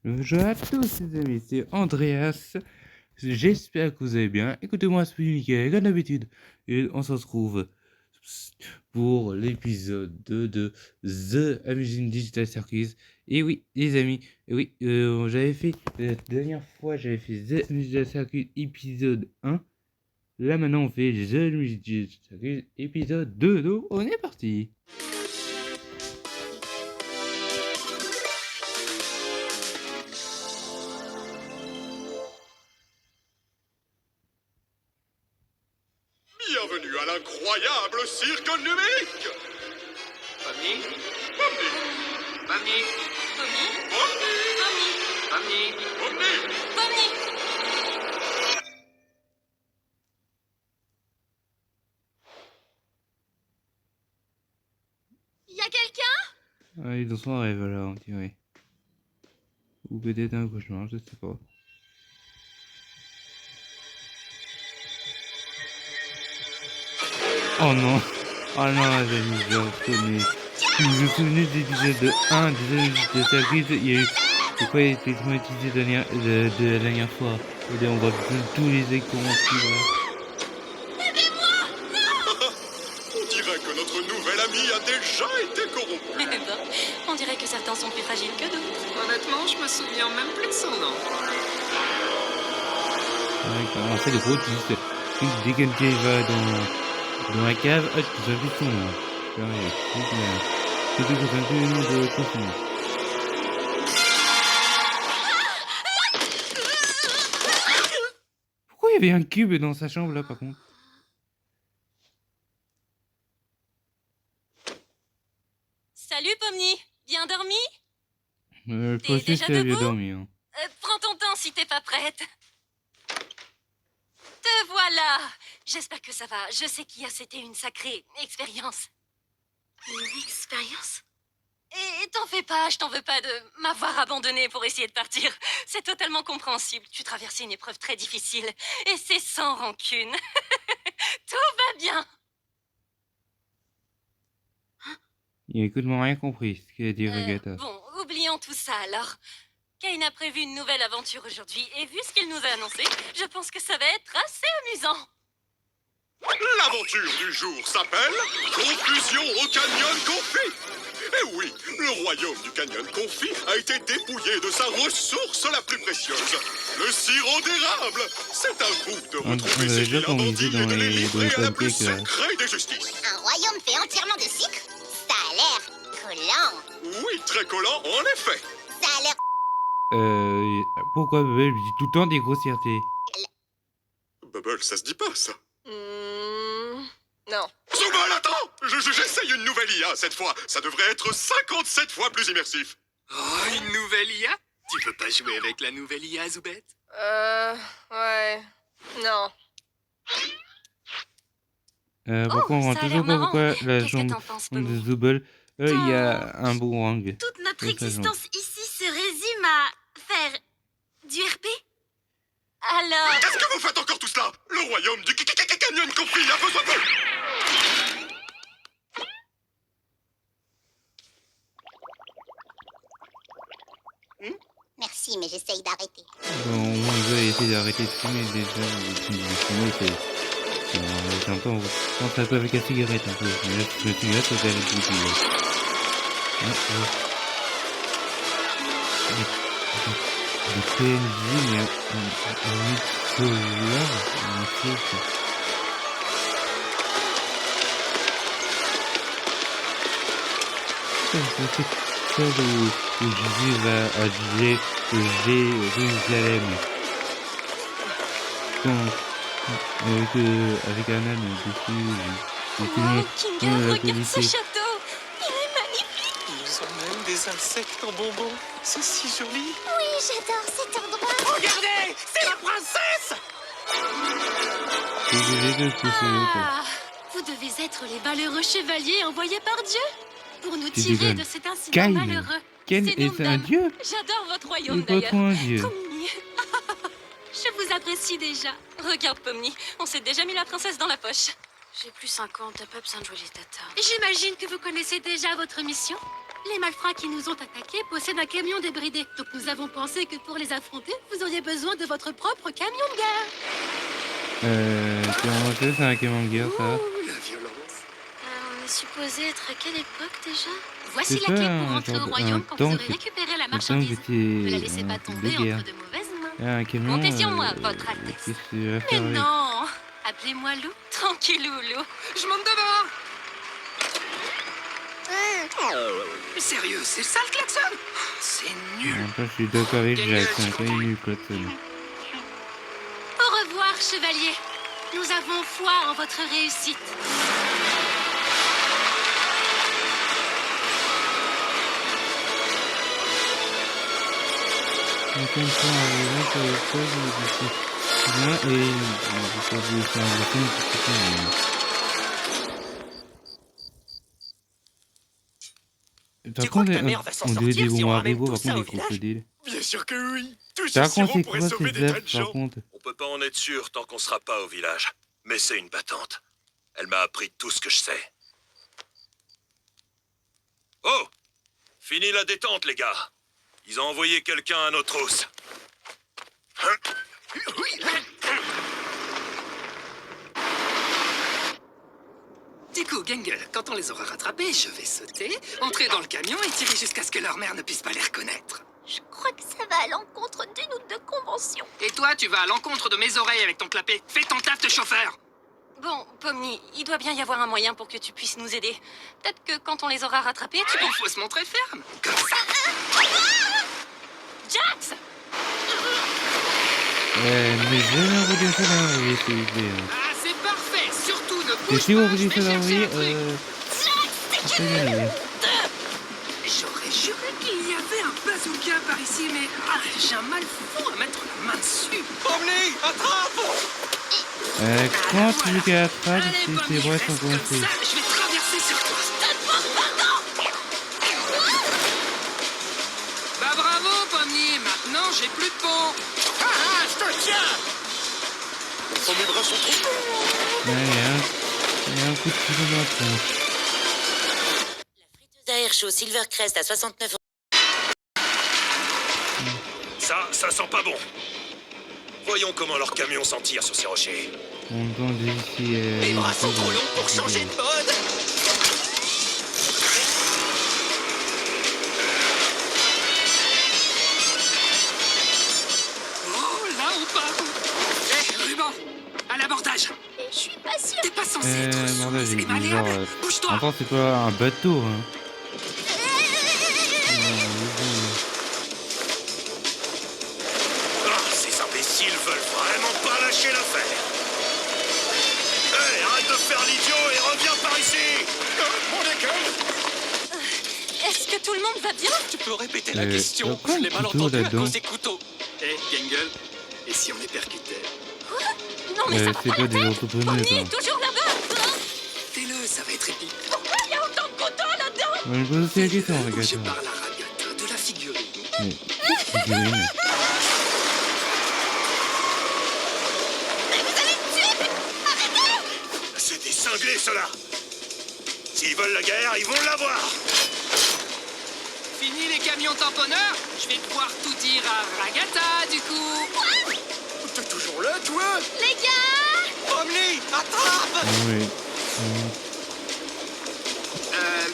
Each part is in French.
Bonjour à tous les amis, c'est Andreas. J'espère que vous allez bien. Écoutez-moi, c'est nickel, comme d'habitude. Et on se retrouve pour l'épisode 2 de The Amazing Digital Circus. Et oui, les amis, et oui, j'avais fait, la dernière fois, j'avais fait The Amazing Digital Circus épisode 1. Là, maintenant, on fait The Amazing Digital Circus épisode 2. Donc, on est parti. Bienvenue à l'incroyable cirque numérique. Pomni, Pomni, Pomni, Pomni, Pomni, Pomni. Y a quelqu'un? Ah, il est dans son rêve là, on dirait. Ou peut-être un cauchemar, je sais pas. Oh non. Oh non, les amis, je me souvenais de l'épisode 1 de Circus, il y a eu... C'est quoi les traitements utilisés de la dernière fois? Et là, on voit tous les écrans là. On dirait que notre nouvel ami a déjà été corrompu. Eh ben, on dirait que certains sont plus fragiles que d'autres. Honnêtement, je me souviens même plus de son nom. Ouais, en fait, le gros, juste, dès que quelqu'un va dans la cave, hop, tu as vu son nom. C'est tout un peu de conflit. Pourquoi il y avait un cube dans sa chambre là par contre? Salut Pomni, bien dormi? Je T'es pensais déjà que ça avait debout? dormi. Hein. Prends ton temps si t'es pas prête. Te voilà. J'espère que ça va. Je sais qu'hier c'était une sacrée expérience. Une expérience? Et t'en fais pas, je t'en veux pas de m'avoir abandonné pour essayer de partir. C'est totalement compréhensible. Tu traversais une épreuve très difficile. Et c'est sans rancune. Tout va bien. Il a écoute-moi rien compris ce qu'a dit Regatta. Bon, oublions tout ça alors. Kane a prévu une nouvelle aventure aujourd'hui et vu ce qu'il nous a annoncé, je pense que ça va être assez amusant. L'aventure du jour s'appelle Confusion au Canyon Confit. Eh oui, le royaume du Canyon Confit a été dépouillé de sa ressource la plus précieuse, le sirop d'érable. C'est à vous de On retrouver avait ces déjà vilains convisé bandits dans et de les les livrer à la plus pancakes là. sacrée des justices. Un royaume fait entièrement de sucre? Ça a l'air collant. Oui, très collant, en effet. Ça a l'air... Pourquoi Bubble lui dit tout le temps des grossièretés? Bubble, ça se dit pas, ça. Non. Zubal, attends! J'essaye une nouvelle IA cette fois. Ça devrait être 57 fois plus immersif. Oh, une nouvelle IA? Tu peux pas jouer avec la nouvelle IA, Zoubette? Ouais. Non. Pourquoi on ça rend a l'air toujours pas marrant. pourquoi la Qu'est-ce que jambe t'en penses, de Pomni? Zubble, il y a un boomerang. Toute notre Oui, ça, existence ici se résume à faire du RP? Alors... Qu'est-ce que vous faites encore tout cela? Le royaume du Canyon Confit a besoin de... Merci, mais j'essaye d'arrêter. Bon, on va essayer d'arrêter de fumer déjà. De fumer, c'est un peu... On pense un peu avec la cigarette un peu. Mais là, la cigarette, c'est avec le cigarette. Le PNJ, mais un multicolore, un truc. C'est ça où Jésus va à Jérusalem. Avec un âne dessus. Wow, Kinga, la regarde ce qualité. château! Il est magnifique! Ils ont même des insectes en bonbons. C'est si joli. Oui, j'adore cet endroit. Regardez, c'est la princesse! Ah, vous devez être les valeureux chevaliers envoyés par Dieu pour nous Tu tirer déconnes. de cet incident Kyle. malheureux. Ken C'est nous, est un madame. dieu? J'adore votre Il royaume est pas d'ailleurs. trop un dieu. Trop mimi. Je vous apprécie déjà. Regarde, Pomni, on s'est déjà mis la princesse dans la poche. J'ai plus 50, t'as pas besoin de jouer les tatas. J'imagine que vous connaissez déjà votre mission. Les malfrats qui nous ont attaqués possèdent un camion débridé. Donc nous avons pensé que pour les affronter, vous auriez besoin de votre propre camion de guerre. Comment ça, c'est un camion de guerre, ça? Ouh, la violence. On est supposé être à quelle époque déjà? C'est Voici la pas clé pour un rentrer genre au de- royaume un quand vous tank. aurez récupéré la Un tank marchandise. qui Ne la était laissez pas un truc tomber de guerre. entre de mauvaises mains. Un camion... Comptez sur moi, votre Altesse. Qu'est-ce que tu vas Mais faire avec? non! Appelez-moi Lou. Tranquillou, Lou. Je monte devant. Sérieux, c'est ça le klaxon? C'est nul. Attends, je suis d'accord avec Jack, c'est un peu nul, Klaxon. Au revoir, chevalier. Nous avons foi en votre réussite. Encore une fois, arrivé sur le sol, je me dis là, et je vais faire un film qui Tu crois que ta mère va s'en on devait sortir des si on bons ramène haricots, tout par ça contre, au les village? crocodiles. Bien sûr que oui. Tout ce Par contre, sirop c'est pourrait quoi sauver ces des tas œufs, de gens. par contre? On peut pas en être sûr tant qu'on sera pas au village. Mais c'est une battante. Elle m'a appris tout ce que je sais. Oh! Fini la détente, les gars. Ils ont envoyé quelqu'un à nos trousses. Du coup, Gangle, quand on les aura rattrapés, je vais sauter, entrer dans le camion et tirer jusqu'à ce que leur mère ne puisse pas les reconnaître. Je crois que ça va à l'encontre d'une ou deux conventions. Et toi, tu vas à l'encontre de mes oreilles avec ton clapet. Fais ton taf de chauffeur. Bon, Pomni, il doit bien y avoir un moyen pour que tu puisses nous aider. Peut-être que quand on les aura rattrapés, tu peux... Il faut se montrer ferme. Comme ça. Jax! Mais je vais redire ça dans la vie, s'il vous plaît. Ah, c'est parfait. Surtout, ne Et bouge si vous pas, je redissez vais ça dans la chercher vie, un truc. c'est bien allé. J'aurais juré qu'il y avait un bazooka par ici, mais j'ai un mal fou à mettre la main dessus. Omni, attrape! Comment tu veux qu'elle attrape Allez, si Pomni, tes bras reste sont comme coincés? ça, je vais traverser sur toi. Bah bravo, Pomni, maintenant j'ai plus de pont. Ah, je te tiens! Oh, mes bras sont trop longs. Il y a un coup de couteau dans la tronche. La friteuse à air chaud Silvercrest à 69 €. Ça sent pas bon. Voyons comment leur camion s'en tire sur ces rochers. On entend d'ici... Mes bras sont trop longs pour changer de mode! Oh, là on part. Hé, ruban, à l'abordage. Je suis pas sûre. T'es pas censé être Non, là, sourd j'ai et dit genre... malléable. Bouge-toi. Attends, c'est pas un bateau, hein. Ces imbéciles veulent vraiment pas lâcher l'affaire. Hé, arrête de faire l'idiot et reviens par ici. Mon école. Est-ce que tout le monde va bien? Tu peux répéter la question? pourquoi Je le l'ai mal couteau entendu à là-dedans? cause des couteaux. Hé, Gangle, et si on les percutait? Non, mais ça va C'est pas pas la des tête! entrepreneurs, Pomni quoi. est toujours là-bas! Fais-le, ça va être épique. Pourquoi il y a autant de couteaux là-dedans? On me pose aussi la question, Je regarde. parle à Ragata de la figurine. Figurine. C'est des cinglés, ceux-là. S'ils veulent la guerre, ils vont l'avoir. Fini les camions tamponneurs. Je vais pouvoir tout dire à Ragata, du coup. T'es toujours là, toi? Les gars! Omni, attrape! Oui.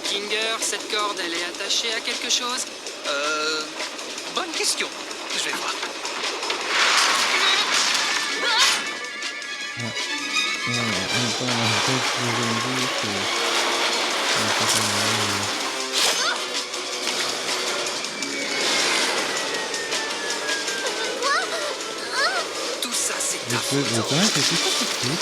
Ginger, cette corde, elle est attachée à quelque chose? Bonne question. Je vais voir. Tout ça, c'est ta Le faute. temps, c'est tout ça, c'est tout.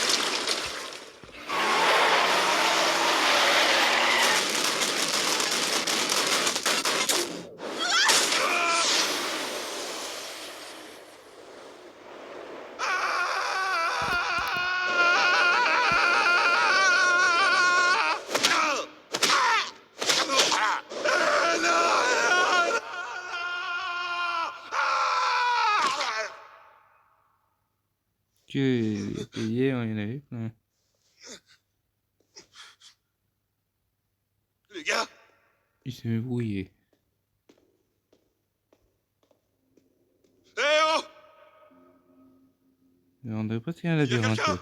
Que hier, il y en avait plein. Les gars, Il s'est brouillé. Eh oh! On devrait passer un Y a labyrinthe. quelqu'un?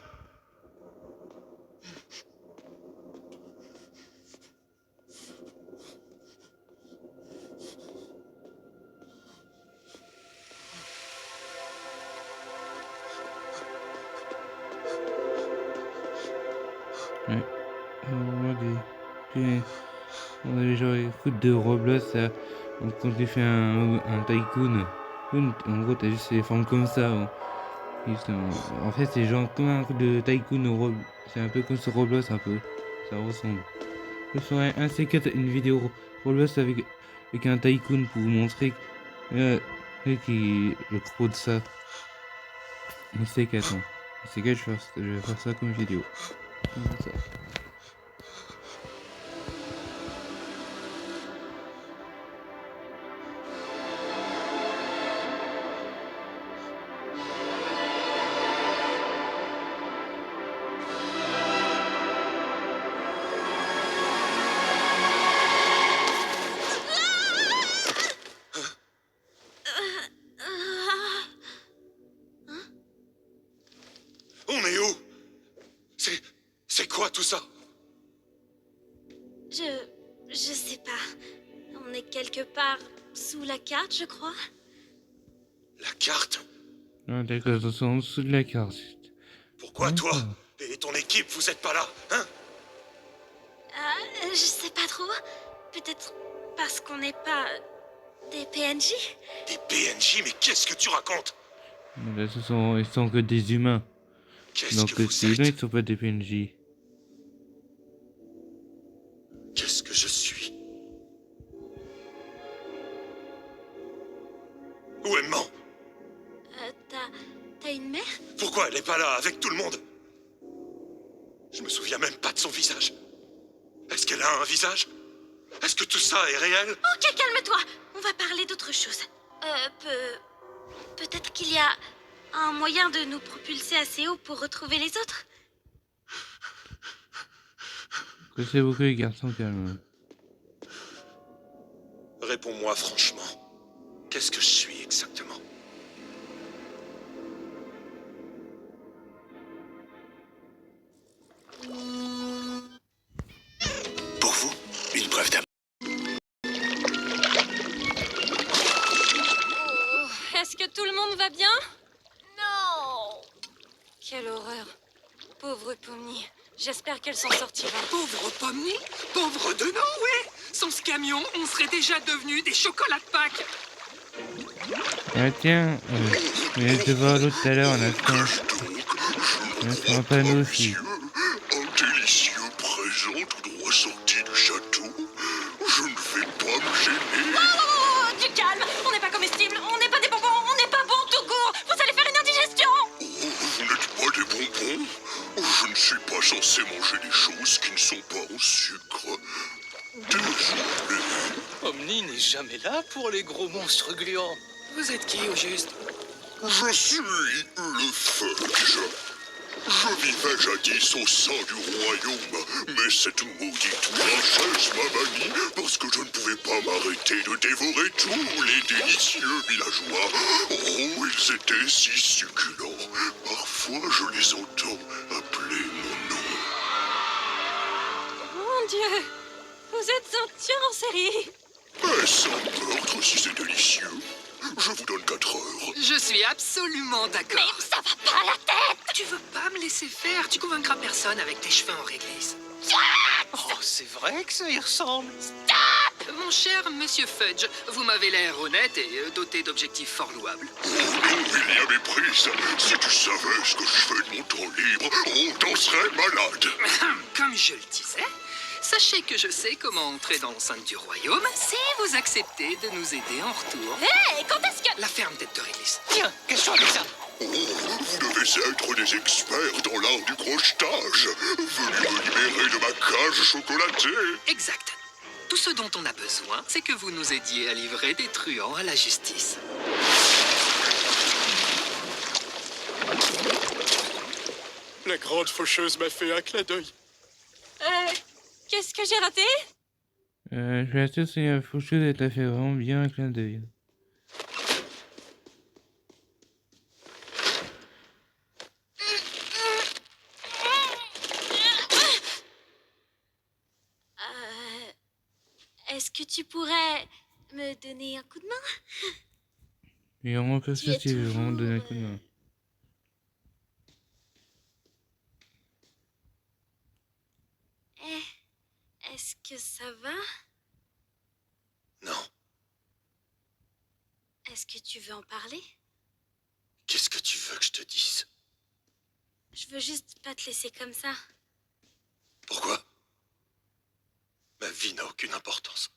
Ouais. On avait genre les foot de Roblox là. Donc quand tu fais un tycoon, en gros t'as juste les formes comme ça. En fait c'est genre comme un truc de tycoon au Roblox. C'est un peu comme sur Roblox un peu. Ça ressemble. Je ferai un C4 une vidéo Roblox avec un tycoon pour vous montrer le gros de ça. Un C4 hein. Un C4 je vais faire ça comme vidéo. Comme ça. On est où? C'est quoi tout ça? Je sais pas. On est quelque part sous la carte, je crois. La carte? Ah, d'accord, ils sont en dessous de la carte. Pourquoi toi D'accord. et ton équipe, vous êtes pas là, hein? Je sais pas trop. Peut-être parce qu'on n'est pas des PNJ. Des PNJ, mais qu'est-ce que tu racontes? Là, ils sont que des humains. Qu'est-ce Donc que vous ces humains, êtes? ils sont pas des PNJ. Qu'est-ce que je suis? Où est maman? T'as une mère? Pourquoi elle est pas là avec tout le monde? Je me souviens même pas de son visage. Est-ce qu'elle a un visage? Est-ce que tout ça est réel? Ok, calme-toi. On va parler d'autre chose. Peut-être qu'il y a un moyen de nous propulser assez haut pour retrouver les autres. C'est beaucoup les garçons calmes. Réponds-moi franchement. Qu'est-ce que je suis exactement? Pour vous, une preuve d'amour. Est-ce que tout le monde va bien? Non. Quelle horreur. Pauvre Pomni. J'espère qu'elle s'en sortira. Pauvre Pomni, pauvre de nous, oui. Sans ce camion, on serait déjà devenus des chocolats de Pâques. Ah tiens, on vient de voir l'autre tout à l'heure en instant. Sur un panneau aussi. Un délicieux présent tout droit sorti du château. Je ne vais pas me gêner. Oh, du calme. On n'est pas comestible, on n'est pas des bonbons, on n'est pas bon tout court. Vous allez faire une indigestion. Oh, vous n'êtes pas des bonbons? Je ne suis pas censé manger des choses qui ne sont pas au sucre. Désolé. Omni n'est jamais là pour les gros monstres gluants. Vous êtes qui au juste? Je suis le Fudge. Je vivais jadis au sein du royaume, mais cette maudite princesse m'a banni parce que je ne pouvais pas m'arrêter de dévorer tous les délicieux villageois. Oh, ils étaient si succulents. Parfois, je les entends appeler mon nom. Mon Dieu. Vous êtes un tueur en série. Est-ce un meurtre si c'est délicieux? Je vous donne 4 heures. Je suis absolument Mais d'accord. ça va pas à la tête. Tu veux pas me laisser faire? Tu convaincras personne avec tes cheveux en réglisse. Oh, c'est vrai que ça y ressemble. Mon cher monsieur Fudge, vous m'avez l'air honnête et doté d'objectifs fort louables. Oh non, il y a méprise. Si tu savais ce que je fais de mon temps libre, on t'en serait malade. Comme je le disais, sachez que je sais comment entrer dans l'enceinte du royaume si vous acceptez de nous aider en retour. Hé, quand est-ce que... La ferme tête de réglisse. Tiens, question avec ça. Oh, vous devez être des experts dans l'art du crochetage. Venez me libérer de ma cage chocolatée. Exact. Tout ce dont on a besoin, c'est que vous nous aidiez à livrer des truands à la justice. La grande faucheuse m'a fait un clin d'œil. Qu'est-ce que j'ai raté? Je suis assez sûr que Fouchou t'a fait vraiment bien un clin d'œil. Est-ce que tu pourrais me donner un coup de main? Et on peut Tu es se vraiment donner un coup de toujours, main. Est-ce que ça va? Non. Est-ce que tu veux en parler? Qu'est-ce que tu veux que je te dise? Je veux juste pas te laisser comme ça. Pourquoi? Ma vie n'a aucune importance.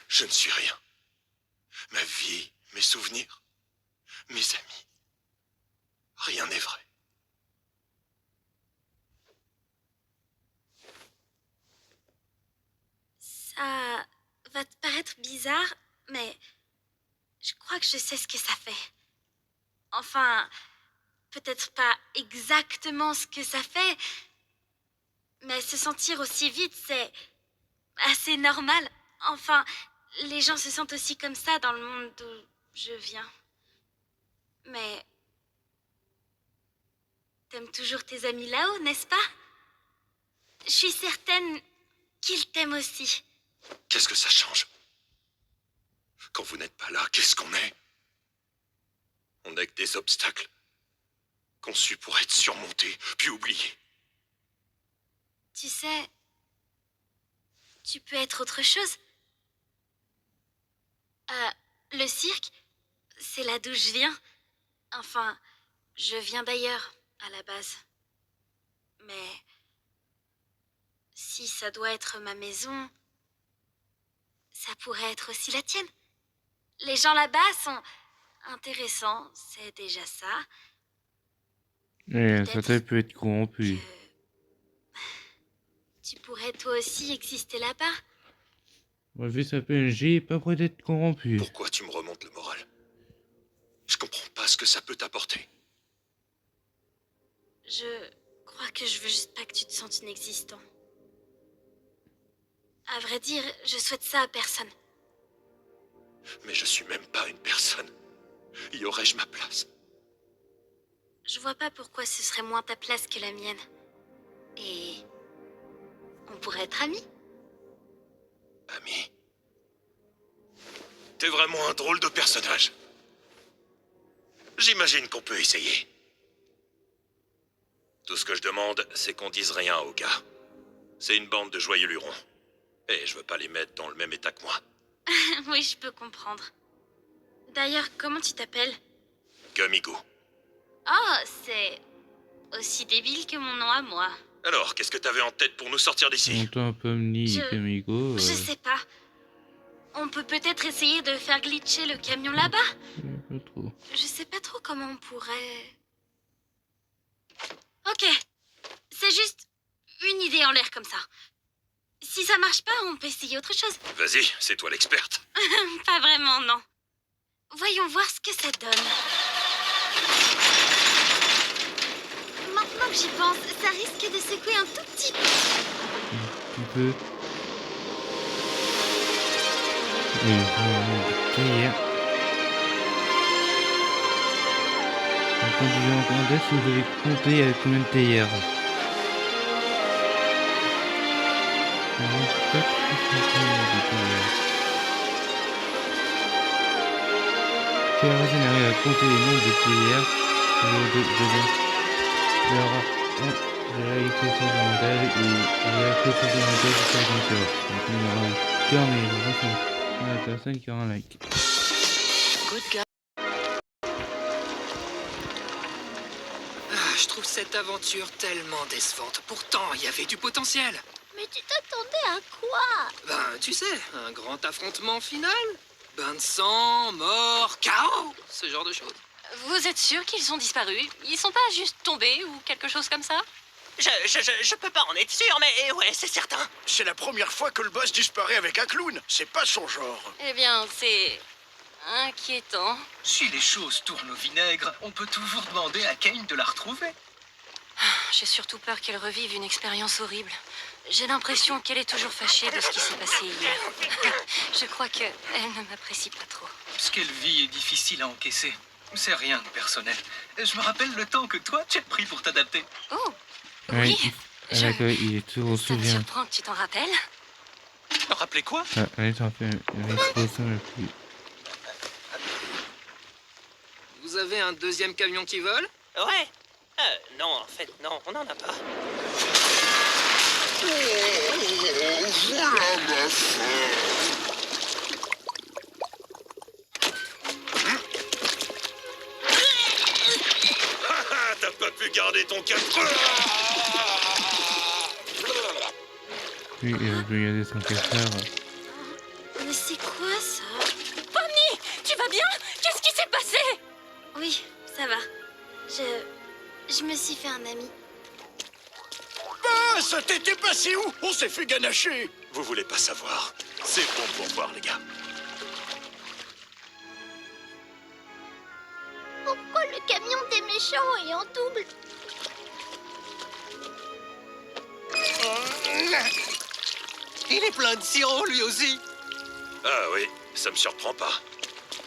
Je ne suis rien. Ma vie, mes souvenirs, mes amis. Rien n'est vrai. Ça va te paraître bizarre, mais je crois que je sais ce que ça fait. Enfin, peut-être pas exactement ce que ça fait, mais se sentir aussi vite, c'est assez normal. Enfin, les gens se sentent aussi comme ça dans le monde d'où je viens. Mais t'aimes toujours tes amis là-haut, n'est-ce pas? Je suis certaine qu'ils t'aiment aussi. Qu'est-ce que ça change? Quand vous n'êtes pas là, qu'est-ce qu'on est? On n'est que des obstacles, conçus pour être surmontés, puis oubliés. Tu sais, tu peux être autre chose. Le cirque, c'est là d'où je viens. Enfin, je viens d'ailleurs, à la base. Mais si ça doit être ma maison, ça pourrait être aussi la tienne. Les gens là-bas sont intéressants, c'est déjà ça. Et ça Peut-être peut être corrompu. que tu pourrais toi aussi exister là-bas. Moi, vu sa PNJ, pas prêt d'être corrompu. Pourquoi tu me remontes le moral? Je comprends pas ce que ça peut t'apporter. Je crois que je veux juste pas que tu te sentes inexistant. À vrai dire, je souhaite ça à personne. Mais je suis même pas une personne. Y aurais-je ma place? Je vois pas pourquoi ce serait moins ta place que la mienne. Et on pourrait être amis. Ami? T'es vraiment un drôle de personnage. J'imagine qu'on peut essayer. Tout ce que je demande, c'est qu'on dise rien aux gars. C'est une bande de joyeux lurons. Et je veux pas les mettre dans le même état que moi. Oui, je peux comprendre. D'ailleurs, comment tu t'appelles? Gumigo. Oh, c'est aussi débile que mon nom à moi. Alors, qu'est-ce que t'avais en tête pour nous sortir d'ici? Montant un peu mni, Je- Kamigo. Je sais pas. On peut peut-être essayer de faire glitcher le camion là-bas. Pas trop. Je sais pas trop comment on pourrait... Ok. C'est juste une idée en l'air comme ça. Si ça marche pas, on peut essayer autre chose. Vas-y, c'est toi l'experte. Pas vraiment, non. Voyons voir ce que ça donne. Maintenant que j'y pense, ça risque de secouer un tout petit peu. Un peu. Hier. Quand je vais en commander, si vous devez compter avec combien de théières. Si la personne arrive à compter le nombre de théières, il y aura de la équation fondamentale et de la équation fondamentale jusqu'à 50 heures. Donc il y aura un cœur, mais il y aura la personne qui aura un like. Je trouve cette aventure tellement décevante. Pourtant, il y avait du potentiel. Mais tu t'attendais à quoi? Ben, tu sais, un grand affrontement final. Bain de sang, mort, chaos, ce genre de choses. Vous êtes sûr qu'ils ont disparu? Ils sont pas juste tombés ou quelque chose comme ça? Je peux pas en être sûr, mais ouais, c'est certain. C'est la première fois que le boss disparaît avec un clown. C'est pas son genre. Eh bien, c'est inquiétant. Si les choses tournent au vinaigre, on peut toujours demander à Kane de la retrouver. J'ai surtout peur qu'elle revive une expérience horrible. J'ai l'impression qu'elle est toujours fâchée de ce qui s'est passé hier. Je crois qu'elle ne m'apprécie pas trop. Ce qu'elle vit est difficile à encaisser. C'est rien de personnel. Je me rappelle le temps que toi, tu as pris pour t'adapter. Oh, Ouais, oui. il est toujours Ça te souvient. surprend que tu t'en rappelles? Rappelez quoi? Allez, t'en fais une explosion le plus. Vous avez un deuxième camion qui vole? Ouais. Non, en fait, non, on n'en a pas. Voilà ma femme. T'as pas pu garder ton cap. Lui, il veut regarder son cafard. Mais c'est quoi ça? Pomni, tu vas bien? Qu'est-ce qui s'est passé? Oui, ça va. Je me suis fait un ami. Ah, ça t'était passé où? On s'est fait ganacher. Vous voulez pas savoir. C'est bon pour voir, les gars. Pourquoi le camion des méchants est en double? Il est plein de sirop, lui aussi. Ah oui, ça me surprend pas.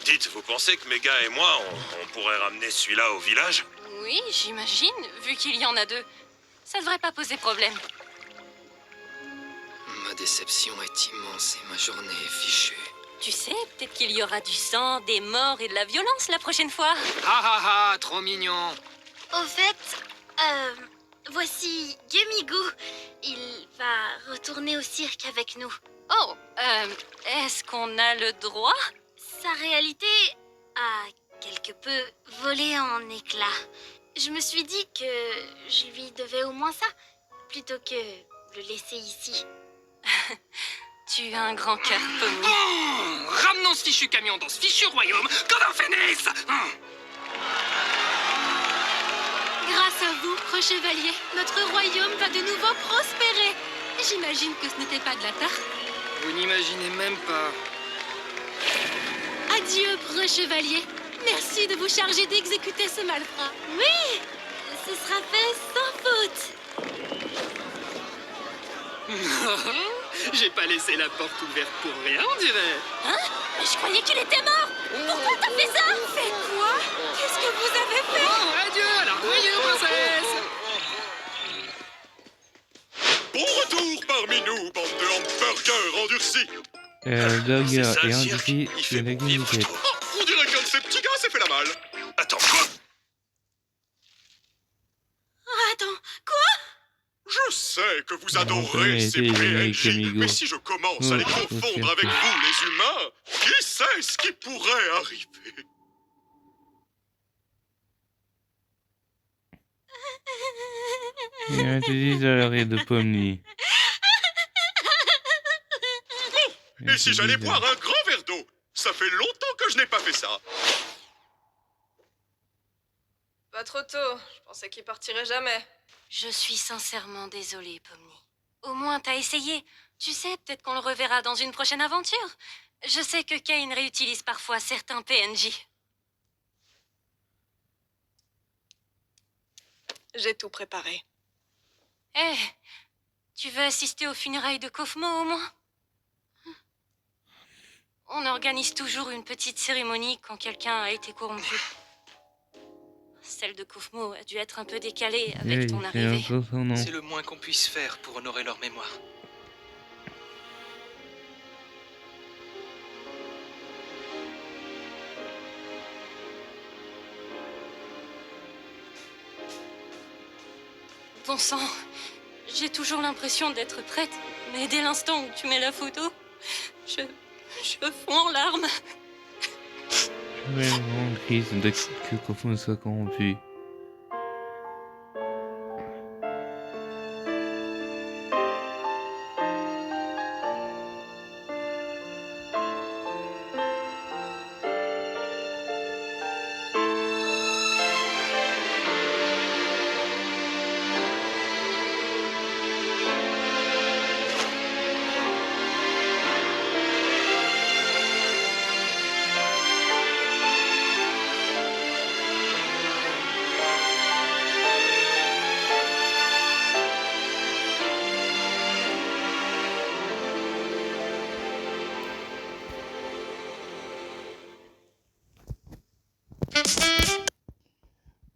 Dites, vous pensez que mes gars et moi, on pourrait ramener celui-là au village? Oui, j'imagine, vu qu'il y en a deux. Ça devrait pas poser problème. Ma déception est immense et ma journée est fichue. Tu sais, peut-être qu'il y aura du sang, des morts et de la violence la prochaine fois. Ah ah ah, trop mignon. Au fait, voici Gumigo. Il va retourner au cirque avec nous. Oh, est-ce qu'on a le droit? Sa réalité a quelque peu volé en éclats. Je me suis dit que je lui devais au moins ça, plutôt que le laisser ici. Tu as un grand cœur, Pomni. Ramenons ce fichu camion dans ce fichu royaume, qu'on en finisse. Grâce à vous, Chevalier, notre royaume va de nouveau prospérer. J'imagine que ce n'était pas de la tarte. Vous n'imaginez même pas. Adieu, Chevalier. Merci de vous charger d'exécuter ce malfrat. Oui, ce sera fait sans faute. J'ai pas laissé la porte ouverte pour rien, on dirait. Hein? Mais je croyais qu'il était mort. Pourquoi t'as fait ça? Fait quoi? Qu'est-ce que vous avez fait? Oh, adieu, alors voyez, princesse. Bon retour parmi nous, bande de hamburgers endurcis. Burger C'est ça, et le un cirque. ici, Il je fait n'ai bon vivre, je qu'une trouve. Oh, on dirait qu'un de ces petits gars s'est fait la malle. Attends, quoi? Attends, quoi? Je sais que vous On adorez connaît ces les amis PNJ, Amigo. mais si je commence à les Oh, confondre ok. avec vous, les humains, qui sait ce qui pourrait arriver? Il a dit à l'arrêt de Pomni. Et si j'allais boire un grand verre d'eau? Ça fait longtemps que je n'ai pas fait ça. Pas trop tôt. Je pensais qu'il partirait jamais. Je suis sincèrement désolée, Pomni. Au moins, t'as essayé. Tu sais, peut-être qu'on le reverra dans une prochaine aventure. Je sais que Kane réutilise parfois certains PNJ. J'ai tout préparé. Eh, tu veux assister aux funérailles de Kofmo au moins? On organise toujours une petite cérémonie quand quelqu'un a été corrompu. Celle de Kofmo a dû être un peu décalée avec ton arrivée. C'est le moins qu'on puisse faire pour honorer leur mémoire. Bon sang, j'ai toujours l'impression d'être prête, mais dès l'instant où tu mets la photo, je fonds en larmes. Je vais vraiment triste de que Kofmo soit corrompu.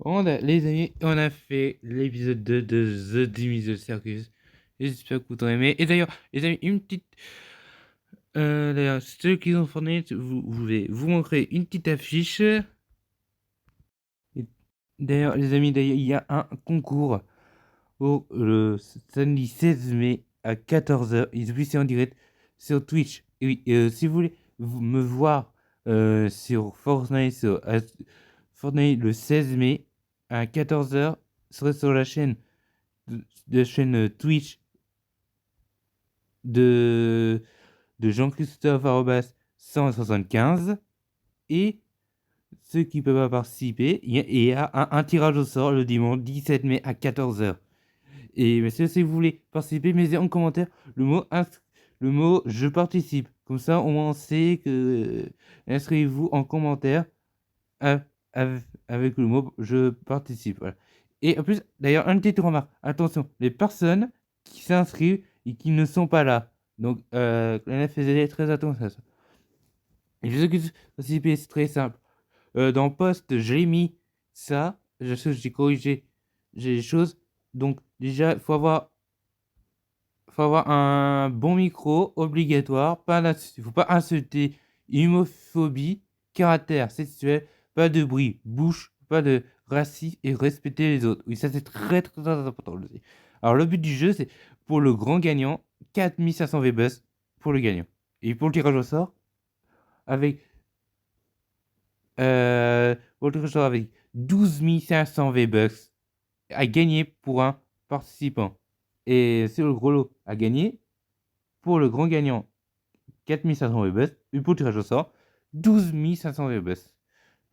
Les amis, on a fait l'épisode 2 de The Dimitri Circus. J'espère que vous avez aimé. Et d'ailleurs, les amis, une petite... d'ailleurs, ceux qui ont fourni, je vais vous montrer une petite affiche. D'ailleurs, les amis, il y a un concours le samedi 16 mai à 14h. Il se en direct sur Twitch. Et oui, si vous voulez me voir sur Fortnite, Fortnite le 16 mai à 14h, serait sur la chaîne Twitch de Jean-Christophe 175. Et ceux qui peuvent pas participer, il y a un tirage au sort le dimanche 17 mai à 14h. Et messieurs, si vous voulez participer, mettez en commentaire le mot je participe. Comme ça, au moins on sait que inscrivez-vous en commentaire avec le mot je participe. Voilà. Et en plus, d'ailleurs, une petite remarque. Attention, les personnes qui s'inscrivent et qui ne sont pas là. Donc, faisait très attention à ça. Et je sais que participer, c'est très simple. Dans le post, j'ai mis ça. J'ai corrigé les choses. Donc, déjà, il faut avoir un bon micro obligatoire. Il ne faut pas insulter, homophobie, caractère sexuel, pas de bruit, bouche, pas de racisme et respecter les autres. Oui, ça c'est très très très important. Alors, le but du jeu, c'est pour le grand gagnant, 4500 V-Bucks pour le gagnant. Et pour le tirage au sort, avec 12 500 V-Bucks à gagner pour un participant. Et c'est le gros lot à gagner. Pour le grand gagnant, 4500 V-Bucks. Et pour le tirage au sort, 12 500 V-Bucks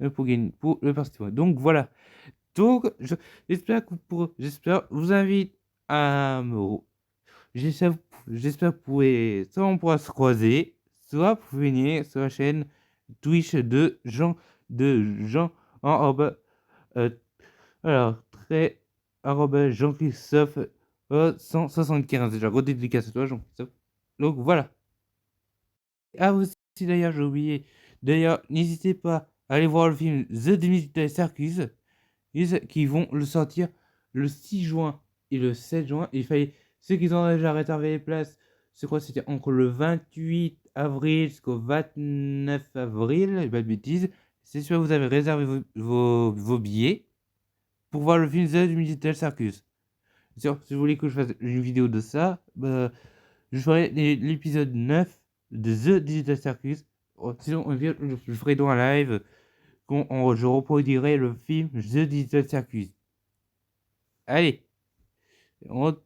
pour le participant. Donc voilà. Donc j'espère vous invite à me... J'espère que vous pouvez... Soit on pourra se croiser, soit vous pouvez venir sur la chaîne Twitch de Jean en alors très Jean-Christophe 175. Déjà gros dédicace à toi Jean-Christophe. Donc voilà. Ah aussi d'ailleurs j'ai oublié. D'ailleurs n'hésitez pas à aller voir le film The Dimitri Circus qui vont le sortir le 6 juin et le 7 juin. Il fallait ceux qui ont déjà réservé les places. C'est quoi, c'était entre le 28 avril jusqu'au 29 avril, pas de bêtises. C'est sûr que vous avez réservé vos billets pour voir le film The Digital Circus. Si vous voulez que je fasse une vidéo de ça, je ferai l'épisode 9 de The Digital Circus. Sinon, je ferai dans un live je reproduirai le film The Digital Circus. Allez. Donc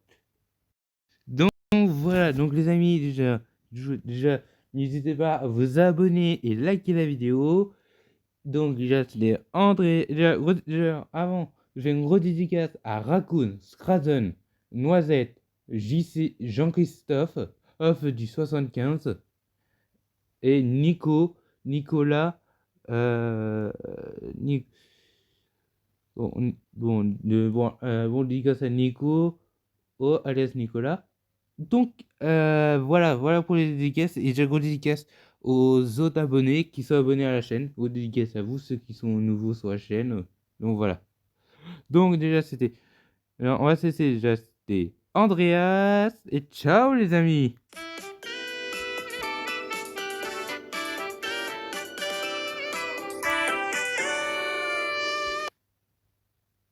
voilà, donc les amis, déjà n'hésitez pas à vous abonner et liker la vidéo. Donc déjà c'était André, déjà avant, j'ai une redédicace à Raccoon, Scrazen, Noisette, JC, Jean-Christophe, Off du 75 et Nicolas, bon dédicace à Nico, alias Nicolas. Donc voilà pour les dédicaces. Et j'ai gros dédicace aux autres abonnés qui sont abonnés à la chaîne. Gros dédicace à vous, ceux qui sont nouveaux sur la chaîne. Donc voilà. Donc déjà c'était... Alors on va cesser déjà, c'était Andreas. Et ciao les amis.